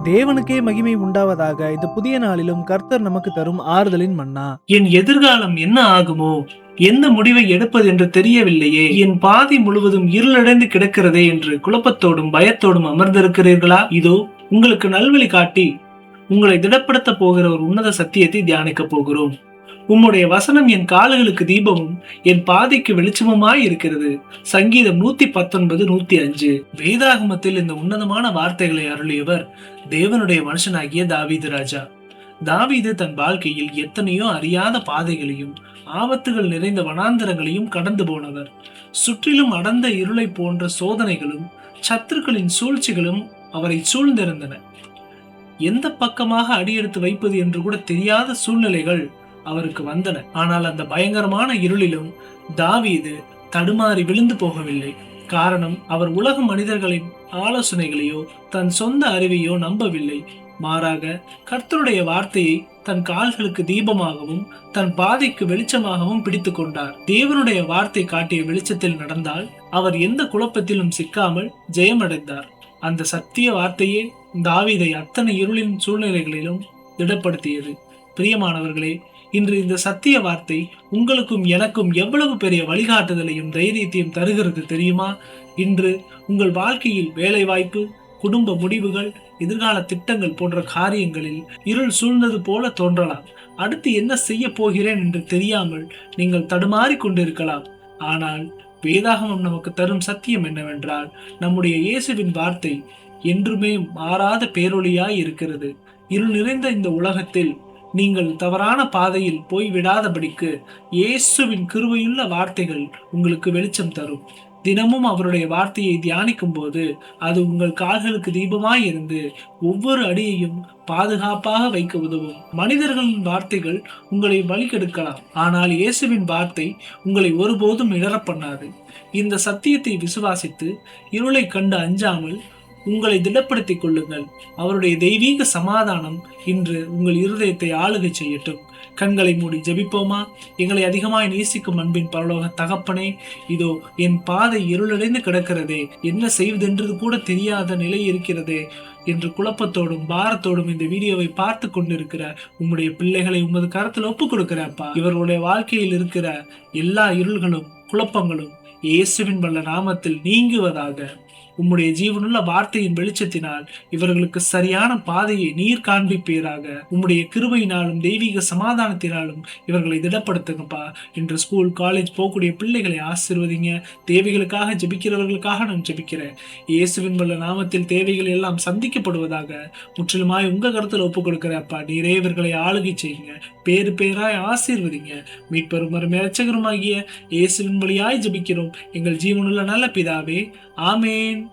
தேவனுக்கே மகிமை உண்டாவதாக. இந்த புதிய நாளிலும் கர்த்தர் நமக்கு தரும் ஆறுதலின் மன்னா. என் எதிர்காலம் என்ன ஆகுமோ, எந்த முடிவை எடுப்பது என்று தெரியவில்லையே, என் பாதி முழுவதும் இருளடைந்து கிடக்கிறதே என்று குழப்பத்தோடும் பயத்தோடும் அமர்ந்திருக்கிறீர்களா? இதோ உங்களுக்கு நல்வழி காட்டி உங்களை திடப்படுத்த போகிற ஒரு உன்னத சத்தியத்தை தியானிக்க போகிறோம். உம்முடைய வசனம் என் கால்களுக்கு தீபமும் என் பாதைக்கு வெளிச்சமுமாய் இருக்கிறது. சங்கீதம் 119:105. வேதாகமத்தில் இந்த உன்னதமான வார்த்தைகளை அருளியவர் தேவனுடைய மனுஷனாகிய தாவீது ராஜா. தாவீது தன் வாழ்க்கையில் எத்தனையோ அறியாத பாதைகளையும் ஆபத்துகள் நிறைந்த வனாந்தரங்களையும் கடந்து போனவர். சுற்றிலும் அடர்ந்த இருளை போன்ற சோதனைகளும் சத்துருக்களின் சூழ்ச்சிகளும் அவரை சூழ்ந்திருந்தன. எந்த பக்கமாக அடியெடுத்து வைப்பது என்று கூட தெரியாத சூழ்நிலைகள் அவருக்கு வந்தன. ஆனால் அந்த பயங்கரமான இருளிலும் தாவீது தடுமாறி விழுந்து போகவில்லை. காரணம், அவர் உலக மனிதர்களின் ஆலோசனைகளையோ தன் சொந்த அறிவையோ நம்பவில்லை. மாறாக கர்த்தருடைய வார்த்தையை தன் கால்களுக்கு தீபமாகவும் தன் பாதைக்கு வெளிச்சமாகவும் பிடித்து கொண்டார். தேவனுடைய வார்த்தை காட்டிய வெளிச்சத்தில் நடந்தால் அவர் எந்த குழப்பத்திலும் சிக்காமல் ஜெயமடைந்தார். அந்த சத்திய வார்த்தையே தாவீதை அத்தனை இருளின் சூழ்நிலைகளிலும் திடப்படுத்தியது. பிரியமானவர்களே, இன்று இந்த சத்திய வார்த்தை உங்களுக்கும் எனக்கும் எவ்வளவு பெரிய வழிகாட்டுதலையும் தைரியத்தையும் தருகிறது தெரியுமா? இன்று உங்கள் வாழ்க்கையில் வேலை வாய்ப்பு, குடும்ப முடிவுகள், எதிர்கால திட்டங்கள் போன்ற காரியங்களில் இருள் சூழ்ந்தது போல தோன்றலாம். அடுத்து என்ன செய்ய போகிறேன் என்று தெரியாமல் நீங்கள் தடுமாறி கொண்டிருக்கலாம். ஆனால் வேதாகமம் நமக்கு தரும் சத்தியம் என்னவென்றால், நம்முடைய இயேசுவின் வார்த்தை என்றுமே மாறாத பேரொளியாய் இருக்கிறது. இருள் நிறைந்த இந்த உலகத்தில் நீங்கள் தவறான பாதையில் போய்விடாதபடிக்கு இயேசுவின் கிருபையுள்ள வார்த்தைகள் உங்களுக்கு வெளிச்சம் தரும். தினமும் அவருடைய வார்த்தையை தியானிக்கும் போது அது உங்கள் கால்களுக்கு தீபமாய் இருந்து ஒவ்வொரு அடியையும் பாதுகாப்பாக வைக்க உதவும். மனிதர்களின் வார்த்தைகள் உங்களை வழிகெடுக்கலாம், ஆனால் இயேசுவின் வார்த்தை உங்களை ஒருபோதும் இடற பண்ணாது. இந்த சத்தியத்தை விசுவாசித்து இருளை கண்டு அஞ்சாமல் உங்களை திடப்படுத்திக் கொள்ளுங்கள். அவருடைய தெய்வீக சமாதானம் இன்று உங்கள் இருதயத்தை ஆளுகை செய்யட்டும். கண்களை மூடி ஜெபிப்போமா? எங்களை அதிகமாய் நேசிக்கும் அன்பின் பரலோக தகப்பனே, இதோ என் பாதை இருளடைந்து கிடக்கிறதே, என்ன செய்வதென்றது கூட தெரியாத நிலை இருக்கிறதே என்று குழப்பத்தோடும் பாரத்தோடும் இந்த வீடியோவை பார்த்து கொண்டிருக்கிற உம்முடைய பிள்ளைகளை உமது கரத்தில் ஒப்புக் கொடுக்கிறப்பா. இவர்களுடைய வாழ்க்கையில் இருக்கிற எல்லா இருள்களும் குழப்பங்களும் இயேசுவின் வல்ல நாமத்தில் நீங்குவதாக. உம்முடைய ஜீவனுள்ள வார்த்தையின் வெளிச்சத்தினால் இவர்களுக்கு சரியான பாதையை நீர் காண்பிப்பீராக. உம்முடைய கிருபையினாலும் தெய்வீக சமாதானத்தினாலும் இவர்களை திடப்படுத்துங்கப்பா. இன்று ஸ்கூல் காலேஜ் போகக்கூடிய பிள்ளைகளை ஆசீர்வதிங்க. தேவைகளுக்காக ஜெபிக்கிறவர்களுக்காக நான் ஜெபிக்கிறேன். இயேசுவின் வல்ல நாமத்தில் தேவைகள் எல்லாம் சந்திக்கப்படுவதாக. முற்றிலுமாய் உங்க கருத்தில் ஒப்புக் கொடுக்கிறப்பா. நீரே இவர்களை ஆளுகை செய்யுங்க. பேரு பேராய் ஆசீர்வதிங்க. மீட்பெரும் இரட்சகருமாகிய இயேசுவின் வழியாய் ஜெபிக்கிறோம் எங்கள் ஜீவனுள்ள நல்ல பிதாவே, ஆமேன்.